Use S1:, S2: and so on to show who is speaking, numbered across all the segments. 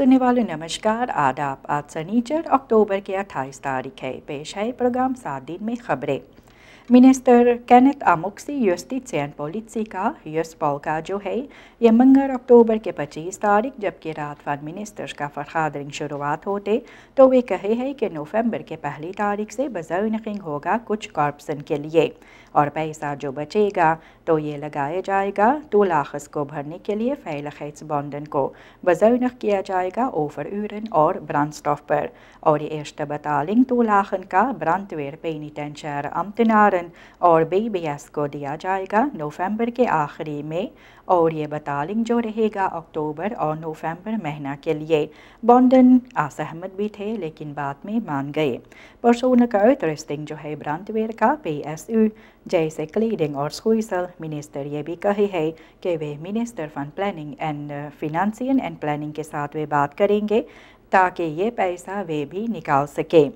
S1: सुनने वाले नमस्कार, आदाब। आज शनिचर अक्टूबर की 28 तारीख है। पेश है प्रोग्राम 7 दिन में खबरें। Minister Kenneth Amoksi Justitien Politica Polka जो है ये मंगल अक्टूबर के 25 तारीख जबकि रात वन मिनिस्टर्स का फरहादरिंग शुरुआत होते तो वे कहे हैं कि नवंबर के पहली तारीख से बज़ौनक़िंग होगा कुछ कॉर्पोरेशन के लिए और पैसा जो बचेगा तो ये लगाया जाएगा तो लाखस को भरने के लिए फ़ैलखैस बॉन्डन को बज़ौनक़ किया जाएगा ओवर यूरन और ब्रांडस्टॉफ पर और ये एश्तबतालिंग तो लाखन का ब्रांडवेयर पेनिटेंशर अमतनारन और BBS को दिया जाएगा नवंबर के आखिरी में और ये बतालिंग जो रहेगा अक्टूबर और नवंबर महीना के लिए। बॉन्डन असहमत भी थे लेकिन बाद में मान गए। परसों का ट्रस्टिंग जो है ब्रांडवेयर का PSU जैसे क्लीडिंग और स्कूइसल मिनिस्टर ये भी कहे है कि वे minister fund planning and financing and planning के साथ वे बात करेंगे ताकि ये पैसा वे भी निकाल सके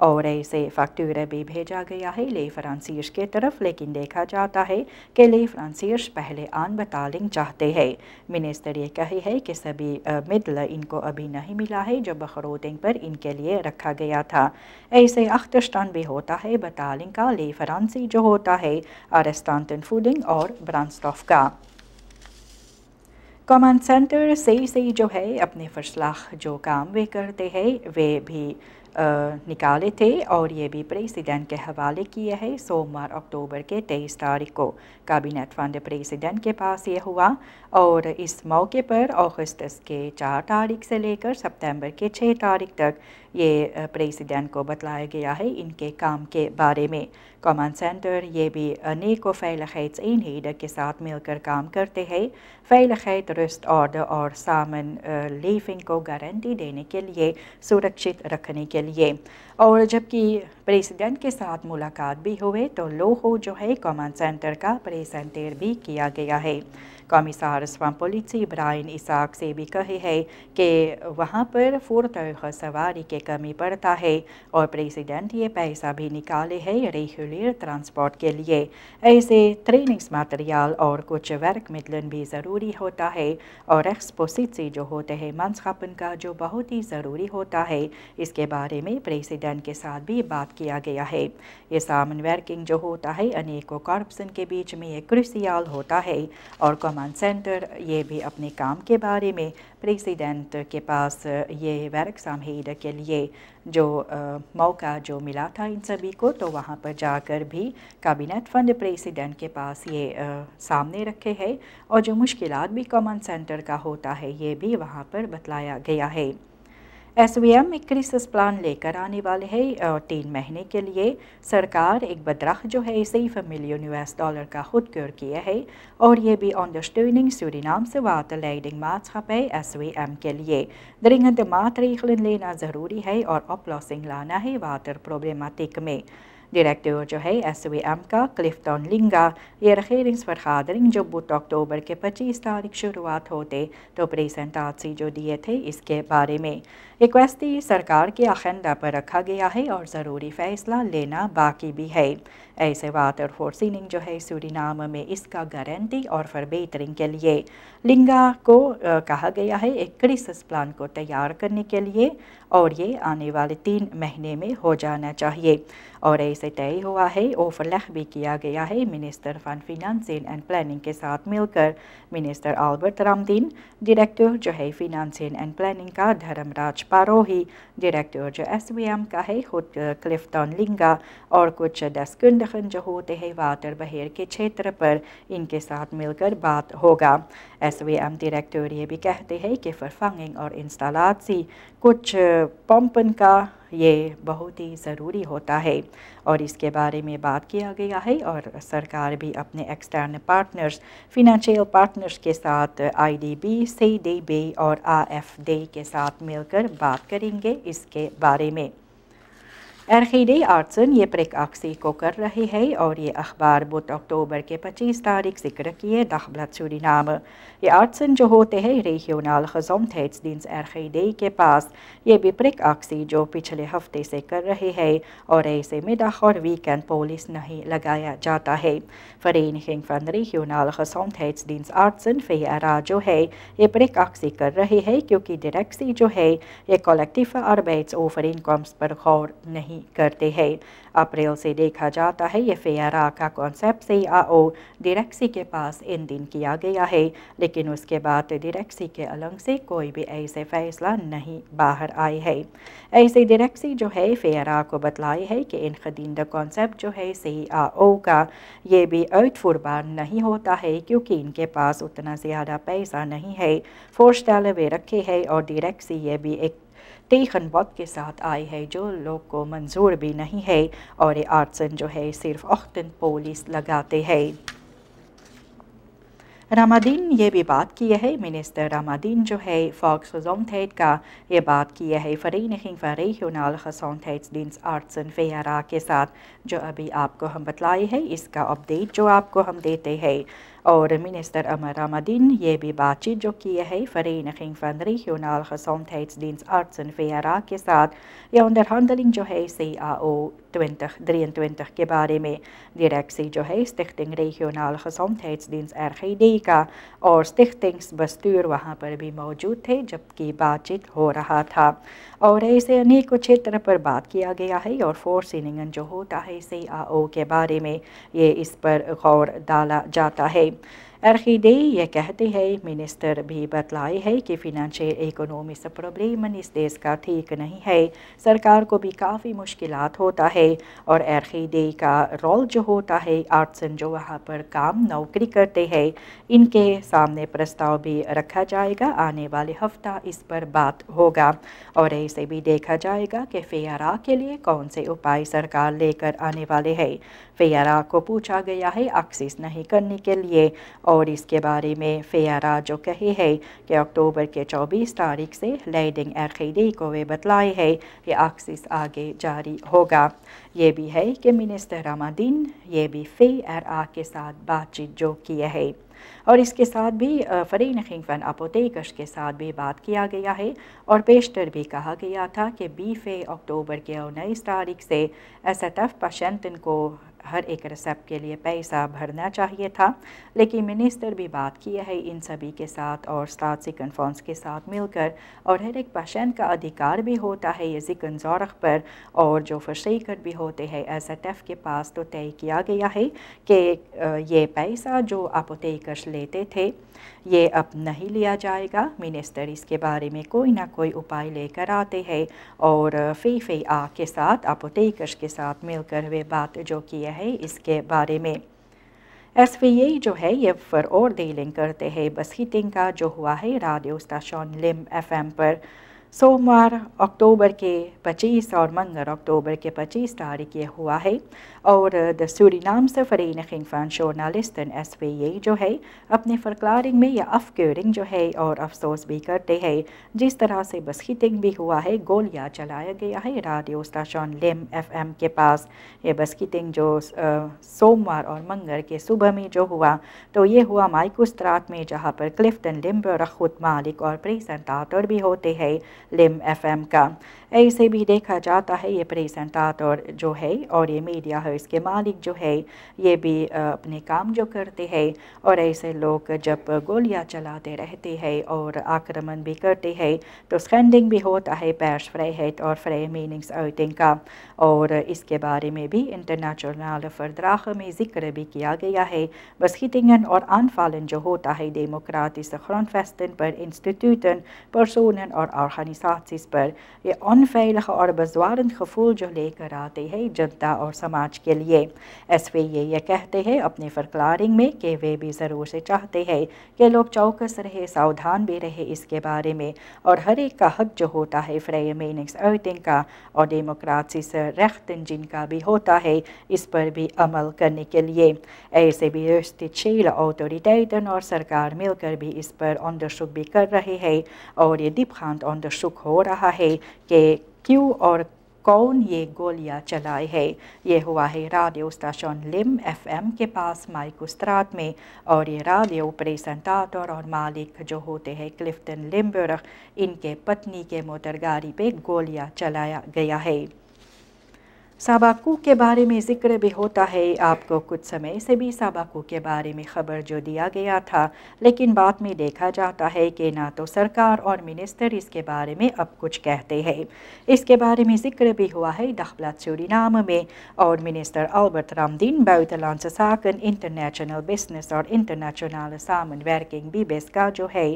S1: और ऐसे फैक्टूरा भी भेजा गया है ले फ्रांसीस के तरफ लेकिन देखा जाता है कि ले फ्रांसीस पहले आन बतालिंग चाहते हैं। मिनिस्टर ये कहे है कि सभी मिडल इनको अभी नहीं मिला है जो बखरोटिंग पर इनके लिए रखा गया था। ऐसे अख्तस्तान भी होता है बतालिंग का ले फ्रांसी जो होता है अरेस्टांटन फूडिंग और ब्रांडस्टॉफ का। कमांड सेंटर से जो है अपने फसलाह जो काम वे करते हैं वे भी निकाले थे और ये भी प्रेसिडेंट के हवाले किए हैं। सोमवार अक्टूबर के 23 तारीख को कैबिनेट फंड प्रेसिडेंट के पास ये हुआ और इस मौके पर अगस्त के 4 तारीख से लेकर सितंबर के 6 तारीख तक ये प्रेसिडेंट को बतलाया गया है इनके काम के बारे में। कमांड सेंटर ये भी अनेकों फ़ैलखैत इनहीड के साथ मिलकर काम करते हैं। फ़ैलखैत रस्ट ऑर्डर और सामान लीविंग को गारंटी देने के लिए सुरक्षित रखने के लिए और जबकि प्रेसिडेंट के साथ मुलाकात भी हुए तो लोहो जो है कमांड सेंटर का प्रेजेंटेर भी किया गया है। कमिसार्स वन पुलिस ब्रायन इसाक से भी कहे है कि वहाँ पर फुर्तह सवारी के कमी पड़ता है और प्रेसिडेंट ये पैसा भी निकाले है रेगुलर ट्रांसपोर्ट के लिए। ऐसे ट्रेनिंग्स मटेरियल और कुछ वर्क मिडलन भी ज़रूरी होता है और एक्सपोसिट जो होते हैं मनसखपन का जो बहुत ही ज़रूरी होता है इसके बारे में प्रेसिडेंट के साथ भी बात किया गया है। ये सामन वर्किंग जो होता है अनेकों कॉर्पोरेशन के बीच में एक क्रूशियल होता है और कमांड सेंटर ये भी अपने काम के बारे में प्रेसिडेंट के पास ये वर्क समहीद के लिए जो मौका जो मिला था इन सभी को तो वहाँ पर जाकर भी कैबिनेट फंड प्रेसिडेंट के पास ये सामने रखे हैं और जो मुश्किलात भी कमांड सेंटर का होता है ये भी वहाँ पर बतलाया गया है। SVM एक क्रिसिस प्लान लेकर आने वाले हैं 3 महीने के लिए। सरकार एक बदराह जो है $7 मिलियन US का खुदकुर किया है और ये भी अंडरस्टैंडिंग सूरीनाम से वाटरलेiding maatschappij SVM के लिए dringend maatregelen लेना ज़रूरी है और oplossing लाना है वाटर प्रॉब्लमेटिक में। डायरेक्टर जो है SVM का क्लिफ्टन लिंगा ये regeringsvergadering जो 2 अक्टूबर के 25 तारीख शुरुआत होते तो प्रेजेंटासी जो दिए थे इसके बारे में रिक्वेस्टी सरकार के एजेंडा पर रखा गया है और ज़रूरी फ़ैसला लेना बाकी भी है। ऐसे वाटर फोर्सिंग जो है सूरीनाम में इसका गारंटी और फरबेहतरिंग के लिए लिंगा को कहा गया है एक क्रिसिस प्लान को तैयार करने के लिए और ये आने वाले 3 महीने में हो जाना चाहिए और ऐसे तय हुआ है। ओवरलैप भी किया गया है minister fund financing and planning के साथ मिलकर मिनिस्टर अल्बर्ट रामदीन, डायरेक्टर जो है फिनेंसिंग एंड प्लानिंग का धर्मराज पारोही, डायरेक्टर जो SVM का है खुद क्लिफ्टन लिंगा और कुछ 10 कुंडखन जो होते हैं वाटर बहेर के क्षेत्र पर इनके साथ मिलकर बात होगा। SVM डायरेक्टर ये भी कहते हैं कि फरफंगिंग और इंस्टॉलाची कुछ पंपन का ये बहुत ही ज़रूरी होता है और इसके बारे में बात किया गया है और सरकार भी अपने एक्सटर्नल पार्टनर्स फिनेंशियल पार्टनर्स के साथ IDB, CDB और AFD के साथ मिलकर बात करेंगे इसके बारे में। RGD आर्टसन ये प्रेक आक्सी को कर रही है और ये अखबार बुध अक्टूबर के 25 तारीख जिक्र किए दाखलत सूरीनाम। ये आर्टसन जो होते हैं regional gezondheidsdienst RGD के पास ये भी प्रेक आक्सी जो पिछले हफ्ते से कर रहे हैं और ऐसे मिडdag और वीकेंड पुलिस नहीं लगाया जाता है। Vereniging van Regionale Gezondheidsdienst Artsen VRA जो है ये प्रेक आक्सी कर रही है क्योंकि डायरेक्सी जो है ये collectieve arbeidsovereenkomst पर गौर नहीं करते हैं। अप्रैल से देखा जाता है ये फेरा का कॉन्सेप्ट CAO डायरेक्सी के पास इन दिन किया गया है, लेकिन उसके बाद डायरेक्सी के अलग से कोई भी ऐसे फैसला नहीं बाहर आए है। ऐसे डायरेक्सी जो है फेरा को बतलाई है कि इन खदींदा कॉन्सेप्ट जो है CAO का ये भी uitvoerbaar नहीं होता है क्योंकि इनके पास उतना ज़्यादा पैसा नहीं है। फोर्स्टैल वे रखे है और डायरेक्सी ये भी एक तेखनबत के साथ आई है जो लोग को मंजूर भी नहीं है और ये आर्टसन जो है सिर्फ अख्तन पुलिस लगाते हैं। रामादीन ये भी बात की है मिनिस्टर रामादीन जो है volksgezondheid का ये बात की है Vereniging van Regionale Gezondheidsdienst Artsen VRA के साथ जो अभी आपको हम बतलाए हैं इसका अपडेट जो आपको हम देते हैं। और मिनिस्टर अमर रामादीन ये भी बातचीत जो की है Vereniging van Regionale Gezondheidsdienst Artsen VRA के साथ ये onderhandeling जो है CAO 2023 के बारे में डायरेक्सी जो है Stichting Regionale Gezondheidsdienst RGD का और स्टिख्टिंग्सबस्तूर वहाँ पर भी मौजूद थे जबकि बातचीत हो रहा था और ऐसे अनेकों क्षेत्र पर बात किया गया है और फोर्सिंग जो होता है CAO के बारे में ये इस पर गौर डाला जाता है। RGD ये कहते हैं मिनिस्टर भी बतलाए है कि फिनेंशियल इकोनॉमी से प्रॉब्लम इस देश का ठीक नहीं है, सरकार को भी काफ़ी मुश्किलात होता है और RGD का रोल जो होता है आर्टसन जो वहाँ पर काम नौकरी करते हैं इनके सामने प्रस्ताव भी रखा जाएगा। आने वाले हफ्ता इस पर बात होगा और ऐसे भी देखा जाएगा कि फेरा के लिए कौन से उपाय सरकार लेकर आने वाले हैं। फेरा को पूछा गया है एक्सेस नहीं करने के लिए और इसके बारे में फेरा जो कहे है कि अक्टूबर के 24 तारीख से लीडिंग RGD को वे बतलाए है कि एक्सेस आगे जारी होगा। ये भी है कि मिनिस्टर रामादीन ये भी फेरा के साथ बातचीत जो किए है और इसके साथ भी Vereniging van Apothekers के साथ भी बात किया गया है और पेशतर भी कहा गया था कि 20 अक्टूबर के 19 तारीख से SFF पेशेंटन को हर एक रेसेप्ट के लिए पैसा भरना चाहिए था, लेकिन मिनिस्टर भी बात किया है इन सभी के साथ और स्टात्सिकन फंड्स के साथ मिलकर और हर एक पेशेंट का अधिकार भी होता है ये ज़िकन ज़ौरख पर और जो फर्शीकर भी होते हैं SFF के पास तो तय किया गया है कि ये पैसा जो अपोथेकर्स लेते थे ये अब नहीं लिया जाएगा। मिनिस्टर इसके बारे में कोई ना कोई उपाय लेकर आते हैं और फेफेआ के साथ अपोथेकर्स के साथ मिलकर वे बात जो किया है इसके बारे में। SVA जो है ये veroordeling करते हैं बसहिटिंग का जो हुआ है रेडियो स्टेशन लिम FM पर सोमवार अक्टूबर के 25 और मंगल अक्टूबर के 25 तारीख ये हुआ है और the सूरीनामse Vereniging van Journalisten SVA जो है अपने फरक्लारिंग में या अफक्योरिंग जो है और अफसोस भी करते हैं जिस तरह से बसहिटिंग भी हुआ है, गोलियां चलाया गया है रेडियो स्टेशन लिम FM के पास। ये बसहिटिंग जो सोमवार और मंगल के सुबह में जो हुआ तो ये हुआ माइकुस्त्रात में जहाँ पर क्लिफ्टन लिम्बर खुद मालिक और प्रेजेंटाटर भी होते हैं लिम FM का। ऐसे भी देखा जाता है ये प्रेजेंटाटर जो है और ये मीडिया हाउस के मालिक जो है ये भी अपने काम जो करते हैं और ऐसे लोग जब गोलियां चलाते रहते हैं और आक्रमण भी करते हैं तो स्कैंडिंग भी होता है persvrijheid और फ्री मीनिंग्स आउटिंग का और इसके बारे में भी इंटरनेशनल verdragen में जिक्र भी किया गया है। बसहिttingen और aanvallen जो होता है डेमोक्रेटिसche grondvesten पर इंस्टीट्यूटन पर्सोनन और ऑर्गेनाइजेशंस पर ये अनफैल और बज़वारन खफूल जो लेकर आते हैं जनता और समाज के लिए। SVA ये कहते हैं अपने फरक्लारिंग में कि वे भी ज़रूर से चाहते हैं कि लोग चौकस रहे, सावधान भी रहे इसके बारे में और हर एक का हक जो होता है फ्री मीनिंग्स आउटिंग का और डेमोक्रेसी से रेchten जिनका भी होता है इस पर भी अमल करने के लिए। ऐसे भी justitiële autoriteiten और सरकार मिलकर भी इस पर onderzoek भी कर रहे हैं और ये diepgaand onderzoek हो रहा है कि क्यों और कौन ये गोलियां चलाए है। ये हुआ है रेडियो स्टेशन लिम FM के पास माइकुस्त्रात में, और ये रेडियो प्रेजेंटाटर और मालिक जो होते हैं क्लिफ्टन लिम्बर्ग, इनके पत्नी के मोटर गाड़ी पे गोलियां चलाया गया है। साबाकू के बारे में ज़िक्र भी होता है। आपको कुछ समय से भी साबाकू के बारे में ख़बर जो दिया गया था, लेकिन बाद में देखा जाता है कि ना तो सरकार और मिनिस्टर इसके बारे में अब कुछ कहते हैं। इसके बारे में ज़िक्र भी हुआ है दखबलात सूरीनाम में, और minister Albert Ramdin buitenlandse zaken international business और इंटरनेशनल samenwerking BIBESCA जो है,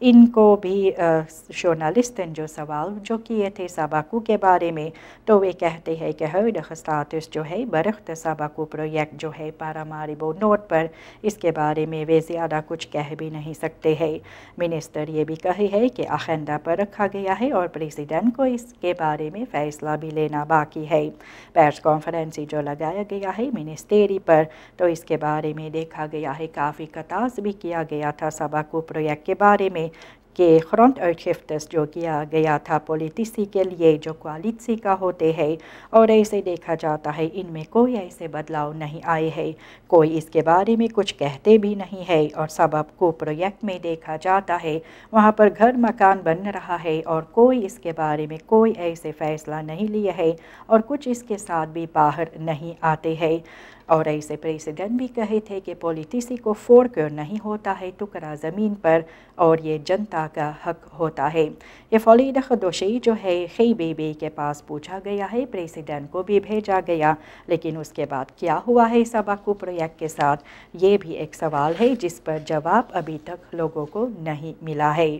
S1: इनको भी जर्नलिस्टन जो सवाल जो किए थे साबाकू के बारे में, तो वे कहते हैं कि स्टाटस जो है बरख्त साबाकू प्रोजेक्ट जो है पारामारिबो नोट पर, इसके बारे में वे ज़्यादा कुछ कह भी नहीं सकते हैं। मिनिस्टर ये भी कहे है कि एजेंडा पर रखा गया है और प्रेसिडेंट को इसके बारे में फ़ैसला भी लेना बाकी है। प्रेस कॉन्फ्रेंस जो लगाया गया है मिनिस्टेरी पर, तो इसके बारे में देखा गया है काफ़ी कतास भी किया गया था साबाकू प्रोजेक्ट के बारे में कि grondutgiftes जो किया गया था पॉलिटिसी के लिए जो क्वालिटी का होते हैं, और ऐसे देखा जाता है इनमें कोई ऐसे बदलाव नहीं आए हैं, कोई इसके बारे में कुछ कहते भी नहीं है। और सबब को प्रोजेक्ट में देखा जाता है वहाँ पर घर मकान बन रहा है और कोई इसके बारे में कोई ऐसे फ़ैसला नहीं लिए है और कुछ इसके साथ भी बाहर नहीं आते हैं। और ऐसे प्रेसिडेंट भी कहे थे कि पॉलिटिसी को फोड़कर नहीं होता है टुकड़ा ज़मीन पर, और ये जनता का हक होता है। ये फलीद खदोशी जो है खीबीबी के पास पूछा गया है, प्रेसिडेंट को भी भेजा गया, लेकिन उसके बाद क्या हुआ है साबाकू प्रोजेक्ट के साथ, ये भी एक सवाल है जिस पर जवाब अभी तक लोगों को नहीं मिला है।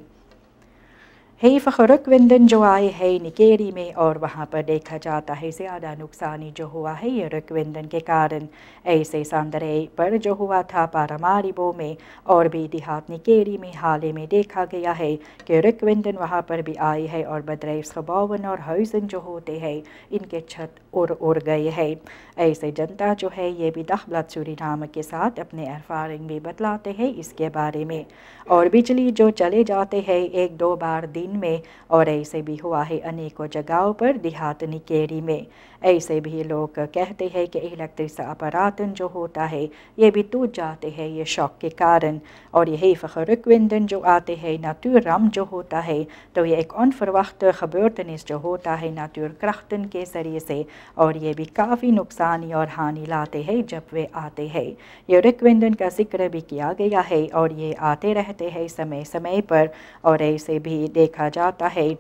S1: रुकविंदन जो आए है निकेरी में, और वहाँ पर देखा जाता है ज़्यादा नुकसानी जो हुआ है ये रुकविंदन के कारण। ऐसे सांदरे पर जो हुआ था पारामारिबो में और भी देहात निकेरी में हाल ही में देखा गया है कि रुकविंदन वहाँ पर भी आए है और बदरेस खबावन और हौजन जो होते हैं इनके छत उड़ गए हैं। ऐसे जनता जो है ये भी दखबलात सूरीनाम के साथ अपने एरफारिंग भी बतलाते हैं इसके बारे में। और बिजली जो चले जाते हैं एक दो बार दिन में, और ऐसे भी हुआ है अनेकों जगहों पर देहात निकेरी में। ऐसे भी लोग कहते हैं कि इलेक्ट्रिक अपरातन जो होता है ये भी टूट जाते हैं ये शॉक के कारण। और यही रुकविंदन जो आते हैं natuurramp जो होता है, तो ये एक onverwachte gebeurtenis जो होता है natuurkrachten के ज़रिए से, और ये भी काफ़ी नुकसानी और हानि लाते हैं जब वे आते हैं। ये रुकविंदन का जिक्र भी किया गया है और ये आते रहते हैं समय समय पर। और ऐसे भी देखा जाता है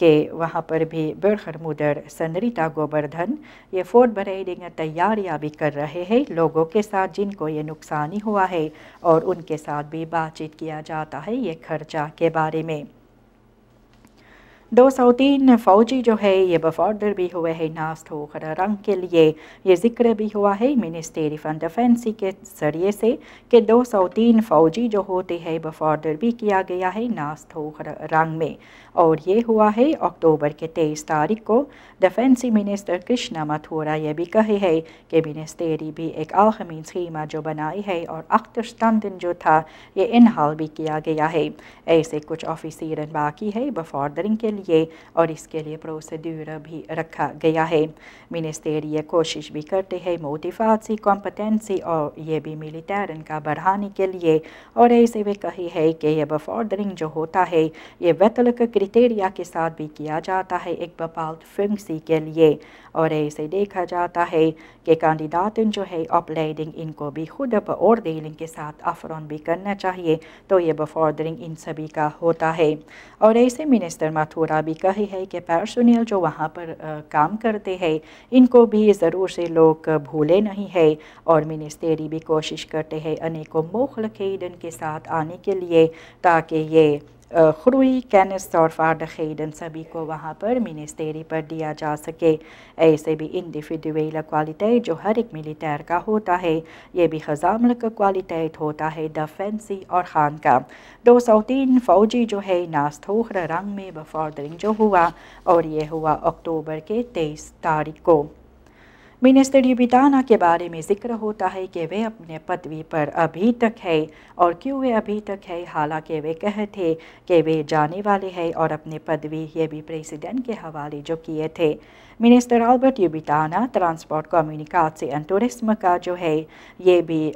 S1: कि वहाँ पर भी burgemeester सनरीता गोवर्धन ये voorbereiding तैयारियाँ भी कर रहे हैं लोगों के साथ जिनको ये नुकसानी हुआ है, और उनके साथ भी बातचीत किया जाता है ये खर्चा के बारे में। 203 फ़ौजी जो है ये बफॉर्डर भी हुए हैं नास्ट होकर रंग के लिए। ये जिक्र भी हुआ है मिनिस्ट्री ऑफ डिफेंस के ज़रिए से कि 203 फ़ौजी जो होते हैं बफॉर्डर भी किया गया है नास्ट होकर रंग में, और ये हुआ है अक्टूबर के 23 तारीख को। डिफेंस मिनिस्टर कृष्णा माथुरा ये भी कहे है कि मिनिस्ट्री भी एक अलहमीन स्कीमा जो बनाई है और अख्तरस्टंदन जो था ये इनहाल भी किया गया है। ऐसे कुछ ऑफिसर बाकी है बफॉर्डरिंग के लिए, और इसके लिए प्रोसीड्यूर भी रखा गया है। मिनिस्ट्री ये कोशिश भी करते हैं मोटिवेशन कॉम्पिटेंसी और ये भी मिलिटरन का बढ़ाने के लिए। और ऐसे वे कही है कि ये बफॉर्डरिंग जो होता है ये वेतलक क्रिटेरिया के साथ भी किया जाता है एक बेपाल्ट फंक्सी के लिए। और ऐसे देखा जाता है कि कैंडिडेटन जो है अपलाइडिंग इनको भी खुद beoordeling के साथ अफरॉन भी करना चाहिए, तो ये बफॉर्डरिंग इन सभी का होता है। और ऐसे मिनिस्टर माथुरा भी कहे है कि पर्सोनल जो वहाँ पर काम करते हैं इनको भी ज़रूर से लोग भूले नहीं है, और मिनिस्ट्री भी कोशिश करते हैं अनेकों मोखलखेदन के साथ आने के लिए ताकि ये ख्रुई कैनस और फार्डखेदन सभी को वहाँ पर मिनिस्ट्री पर दिया जा सके। ऐसे भी इंडिविजुअल क्वालिटी जो हर एक मिलिटर का होता है ये भी खजामल का क्वालिटी होता है डिफेंसी और खान का। 203 फ़ौजी जो है नास्तोखर रंग में बफॉर्डरिंग जो हुआ, और ये हुआ अक्टूबर के 23 तारीख को। मिनिस्टर यूबिताना के बारे में ज़िक्र होता है कि वे अपने पदवी पर अभी तक है और क्यों वे अभी तक है, हालांकि वे कहे थे कि वे जाने वाले हैं और अपने पदवी ये भी प्रेसिडेंट के हवाले जो किए थे। मिनिस्टर अल्बर्ट यूबिताना ट्रांसपोर्ट कम्युनिकासी एंड टूरिज्म का जो है ये भी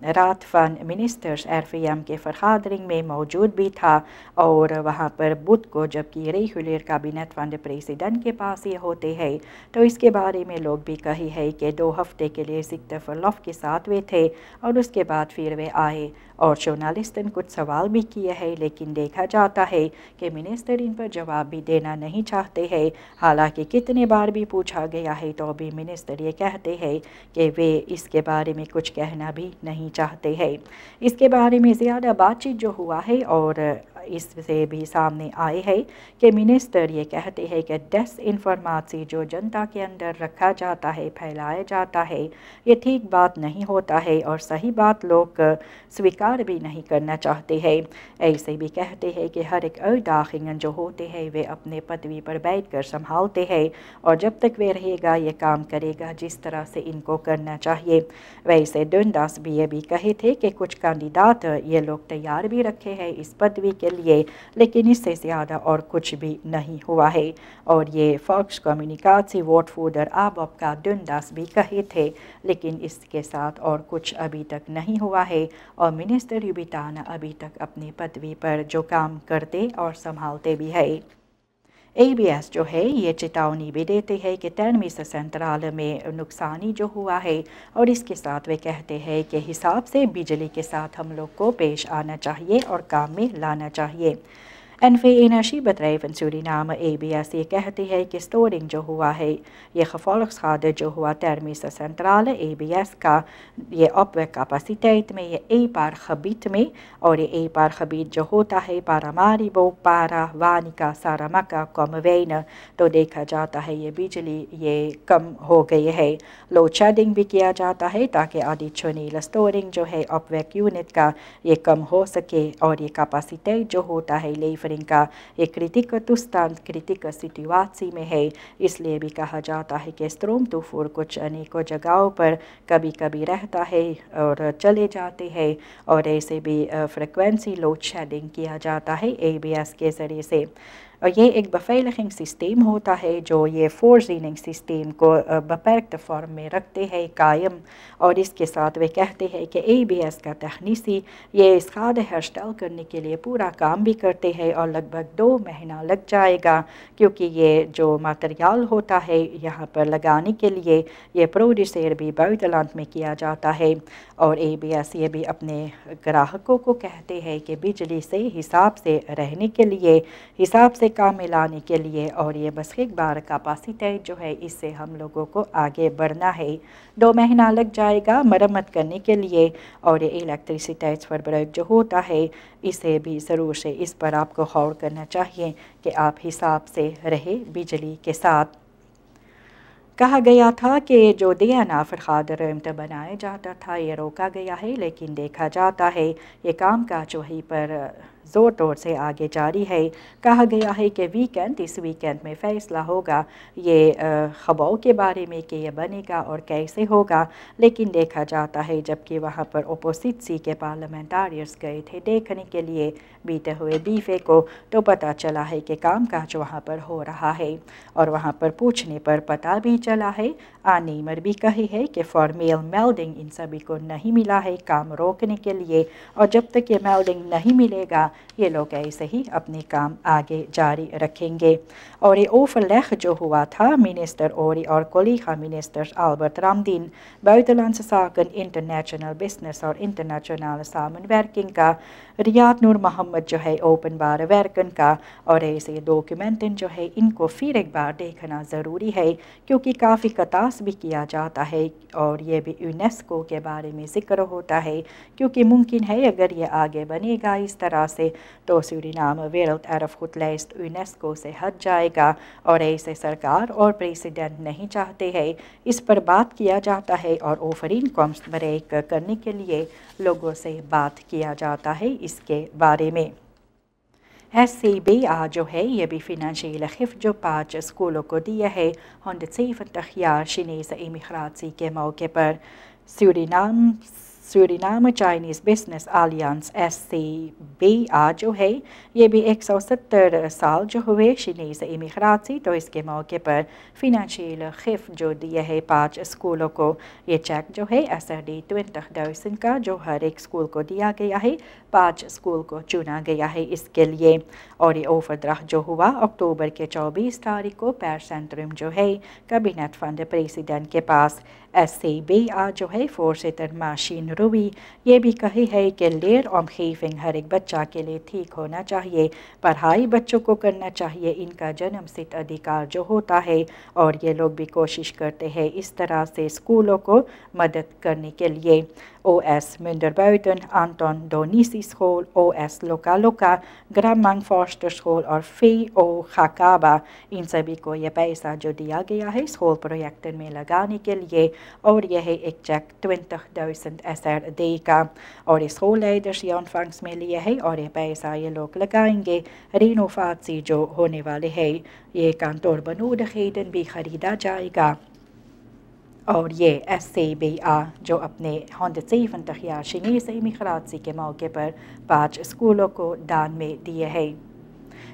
S1: रात फन मिनिस्टर्स RVM के फरहादरिंग में मौजूद भी था और वहाँ पर बुध को जबकि रेगुलर कैबिनेट फंड प्रेसिडेंट के पास ये होते हैं तो इसके बारे में लोग भी कही है कि 2 हफ्ते के लिए सिक्ता फरलॉफ के साथ वे थे और उसके बाद फिर वे आए और जर्नलिस्ट ने कुछ सवाल भी किए हैं, लेकिन देखा जाता है कि मिनिस्टर इन पर जवाब भी देना नहीं चाहते हैं। हालांकि कितने बार भी पूछा गया है तो भी मिनिस्टर ये कहते हैं कि वे इसके बारे में कुछ कहना भी नहीं चाहते हैं। इसके बारे में ज़्यादा बातचीत जो हुआ है और इससे भी सामने आए है कि मिनिस्टर ये कहते हैं कि डिसइंफॉर्मेशन जो जनता के अंदर रखा जाता है, फैलाया जाता है, ये ठीक बात नहीं होता है और सही बात लोग स्वीकार भी नहीं करना चाहते हैं। ऐसे भी कहते हैं कि हर एक दाखिलन जो होते हैं वे अपने पदवी पर बैठकर संभालते हैं और जब तक वे रहेगा ये काम करेगा जिस तरह से इनको करना चाहिए। वैसे दुनदास भी ये भी कहे थे कि कुछ कैंडिडेट ये लोग तैयार भी रखे हैं इस पदवी के लिए, लेकिन इससे ज़्यादा और कुछ भी नहीं हुआ है। और ये फॉक्स कम्युनिकासी वोट फूडर आबब का दुनदास भी कहे थे, लेकिन इसके साथ और कुछ अभी तक नहीं हुआ है और मिनिस्टर यूबिताना अभी तक अपनी पदवी पर जो काम करते और संभालते भी है। ABS जो है ये चेतावनी भी देते हैं कि टर्मिस सेंट्रल में नुकसानी जो हुआ है और इसके साथ वे कहते हैं कि हिसाब से बिजली के साथ हम लोग को पेश आना चाहिए और काम में लाना चाहिए। NV Energie bedrijf in Suriname ABS ये कहती है कि स्टोरिंग जो हुआ है ये gevolgschade जो हुआ टर्मिस सेंट्रल ABS का ये opwek capaciteit में ये एक gebied में और ये एक gebied जो होता है Paramaribo, Para, Wanica, Saramacca, Kommerwijne, तो देखा जाता है ये बिजली ये कम हो गई है। लोड शेडिंग भी किया जाता है ताकि एडिशनल स्टोरिंग जो है opwek यूनिट का ये कम हो सके और ये कैपेसिटी जो होता है का एक क्रिटिकल तुस्तान क्रिटिकल सिचुएशन में है। इसलिए भी कहा जाता है कि स्ट्रोम तूफान कुछ अनेकों जगहों पर कभी कभी रहता है और चले जाते हैं और ऐसे भी फ्रिक्वेंसी लोड शेडिंग किया जाता है ABS के ज़रिए से। और ये एक बफेलिगिंग सिस्टम होता है जो ये फोर्जिंग सिस्टम को बेपर्क्ट फॉर्म में रखते हैं कायम और इसके साथ वे कहते हैं कि ABS का तकनीसी ये इस खाद हेयरस्टाइल करने के लिए पूरा काम भी करते हैं और लगभग 2 महीना लग जाएगा क्योंकि ये जो मटेरियल होता है यहाँ पर लगाने के लिए ये प्रोड्यूसर भी बाउतलांत में किया जाता है और ABS ये भी अपने ग्राहकों को कहते हैं कि बिजली से हिसाब से रहने के लिए हिसाब से काम में लाने के लिए और ये बस एक बार कैपेसिटी जो है इससे हम लोगों को आगे बढ़ना है। 2 महीना लग जाएगा मरम्मत करने के लिए और ये इलेक्ट्रिसिटी सरबराह जो होता है इसे भी ज़रूर से इस पर आपको गौर करना चाहिए कि आप हिसाब से रहे बिजली के साथ। कहा गया था कि जो दियाना फरखादर बनाया जाता था ये रोका गया है, लेकिन देखा जाता है ये काम काज वहीं पर ज़ोर तौर से आगे जारी है। कहा गया है कि इस वीकेंड में फ़ैसला होगा ये खबाओं के बारे में कि ये बनेगा और कैसे होगा, लेकिन देखा जाता है जबकि वहाँ पर अपोजिशन के पार्लियामेंटारियंस गए थे देखने के लिए बीते हुए बीफे को, तो पता चला है कि काम काज वहाँ पर हो रहा है और वहाँ पर पूछने पर पता भी चला है। आनीमर भी कही है कि फॉर्मेल मेल्डिंग इन सभी को नहीं मिला है काम रोकने के लिए और जब तक ये मेल्डिंग नहीं मिलेगा ये लोग ऐसे ही अपने काम आगे जारी रखेंगे। और ये ओवरleg जो हुआ था मिनिस्टर और कोलिगा minister Albert Ramdin buitenlandse zaken, international business और इंटरनेशनल samenwerking का, रियाद नूर मोहम्मद जो है ओपनबार वर्कन का और ऐसे डॉक्यूमेंटन जो है इनको फिर एक बार देखना ज़रूरी है क्योंकि काफ़ी कतास भी किया जाता है और ये भी यूनेस्को के बारे में ज़िक्र होता है क्योंकि मुमकिन है अगर ये आगे बनेगा इस तरह से तो सूरीनाम wereld erfgoedlijst यूनेस्को से हट जाएगा और ऐसे सरकार और प्रेसिडेंट नहीं चाहते हैं। इस पर बात किया जाता है और ओवरeenkomst ब्रेक करने के लिए लोगों से बात किया जाता है इसके बारे में। SCBA जो है ये भी financiële gift जो 5 स्कूलों को दिया है 170 jaar Chinese immigratie के मौके पर Suriname Chinese business alliance SCBA जो है ये भी 170 साल जो हुए चीनीज़ इमिग्रासी, तो इसके मौके पर फिनेंशियल गिफ्ट जो दिए है 5 स्कूलों को। ये चेक जो है SRD 20.000 का जो हर एक स्कूल को दिया गया है, 5 स्कूल को चुना गया है इसके लिए। और ये ओवरड्राफ्ट जो हुआ अक्टूबर के 24 तारीख को पैर सेंट्रम जो है कैबिनेट फंड प्रेसिडेंट के पास। SCBA जो है voorzitter माशीन रूबी ये भी कही है कि लेर omgeving हर एक बच्चा के लिए ठीक होना चाहिए, पढ़ाई बच्चों को करना चाहिए, इनका जन्मसिद्ध अधिकार जो होता है, और ये लोग भी कोशिश करते हैं इस तरह से स्कूलों को मदद करने के लिए। OS Munderbuiten, Anton Donisi School, OS Loka Loka, Grammang Forster School और FEO Hakaba, इन सभी को ये पैसा जो दिया गया है स्कूल प्रोजेक्ट में लगाने के लिए, और यह है एक चेक 20.000 SRD का। और स्कूल लीडर्स ये ऑनफंड्स में लिए है और ये पैसा ये लोग लगाएंगे रिनोवेशन जो होने वाले है। ये कांतोर बनूदखेदन भी ख़रीदा जाएगा। और ये SCBA जो अपने 170 jaar Chinese immigratie के मौके पर 5 स्कूलों को दान में दिए हैं।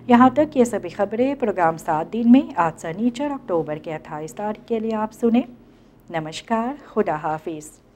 S1: यहाँ तक ये सभी खबरें प्रोग्राम 7 दिन में आज शनिचर अक्टूबर के 28 तारीख के लिए आप सुने। नमस्कार, खुदा हाफिज़।